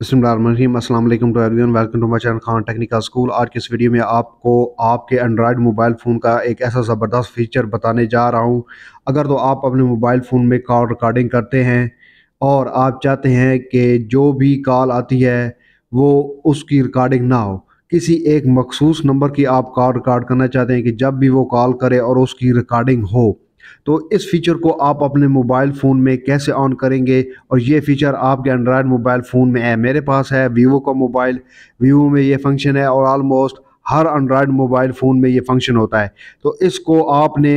बिस्मिल्लाहिर्रहमानिर्रहीम। अस्सलाम वालेकुम to everyone, welcome to my channel Khan technical school. आज की इस वीडियो में आपको आपके एंड्रॉयड मोबाइल फ़ोन का एक ऐसा ज़बरदस्त फीचर बताने जा रहा हूं। अगर तो आप अपने मोबाइल फ़ोन में कॉल रिकॉर्डिंग करते हैं और आप चाहते हैं कि जो भी कॉल आती है वो उसकी रिकॉर्डिंग ना हो, किसी एक मखसूस नंबर की आप कॉल रिकॉर्ड करना चाहते हैं कि जब भी वो कॉल करे और उसकी रिकॉर्डिंग हो, तो इस फीचर को आप अपने मोबाइल फ़ोन में कैसे ऑन करेंगे। और ये फीचर आपके एंड्रॉयड मोबाइल फ़ोन में है, मेरे पास है वीवो का मोबाइल, वीवो में ये फंक्शन है और ऑलमोस्ट हर एंड्रॉयड मोबाइल फ़ोन में ये फंक्शन होता है। तो इसको आपने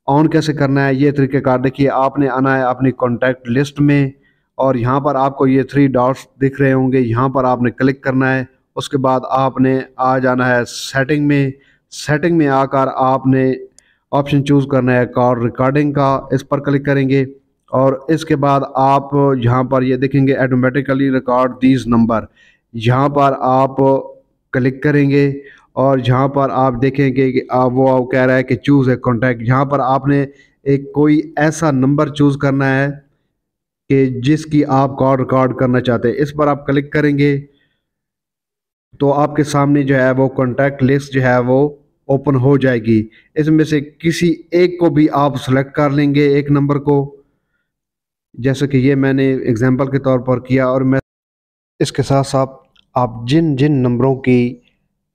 ऑन कैसे करना है, ये तरीक़ेकार देखिए। आपने आना है अपनी कॉन्टैक्ट लिस्ट में और यहाँ पर आपको ये 3 डॉट्स दिख रहे होंगे, यहाँ पर आपने क्लिक करना है। उसके बाद आपने आ जाना है सेटिंग में। सेटिंग में आकर आपने ऑप्शन चूज़ करना है कॉल रिकॉर्डिंग का, इस पर क्लिक करेंगे और इसके बाद आप यहाँ पर ये देखेंगे ऑटोमेटिकली रिकॉर्ड दीज नंबर, यहाँ पर आप क्लिक करेंगे और यहाँ पर आप देखेंगे कि वो कह रहा है कि चूज़ ए कॉन्टैक्ट। यहाँ पर आपने एक कोई ऐसा नंबर चूज़ करना है कि जिसकी आप कॉल रिकॉर्ड करना चाहते हैं, इस पर आप क्लिक करेंगे तो आपके सामने जो है वो कॉन्टैक्ट लिस्ट जो है वो ओपन हो जाएगी। इसमें से किसी एक को भी आप सेलेक्ट कर लेंगे, एक नंबर को, जैसे कि ये मैंने एग्जांपल के तौर पर किया। और मैं इसके साथ साथ आप जिन जिन नंबरों की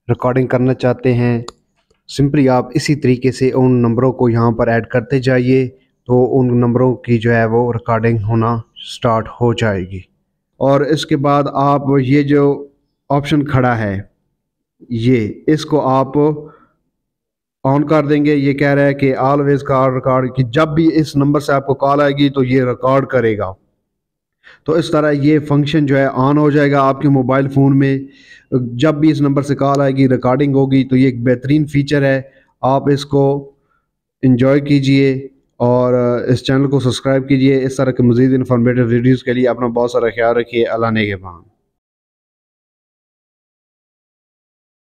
रिकॉर्डिंग करना चाहते हैं, सिंपली आप इसी तरीके से उन नंबरों को यहाँ पर ऐड करते जाइए, तो उन नंबरों की जो है वो रिकॉर्डिंग होना स्टार्ट हो जाएगी। और इसके बाद आप ये जो ऑप्शन खड़ा है, ये इसको आप ऑन कर देंगे। ये कह रहा है कि ऑलवेज कॉल रिकॉर्ड, कि जब भी इस नंबर से आपको कॉल आएगी तो ये रिकॉर्ड करेगा। तो इस तरह ये फंक्शन जो है ऑन हो जाएगा आपके मोबाइल फ़ोन में। जब भी इस नंबर से कॉल आएगी रिकॉर्डिंग होगी। तो ये एक बेहतरीन फीचर है, आप इसको इंजॉय कीजिए और इस चैनल को सब्सक्राइब कीजिए। इस तरह के मज़ीद इन्फॉर्मेटिव वीडियोज़ के लिए अपना बहुत सारा ख्याल रखिए। अल्लाह नेगहबान।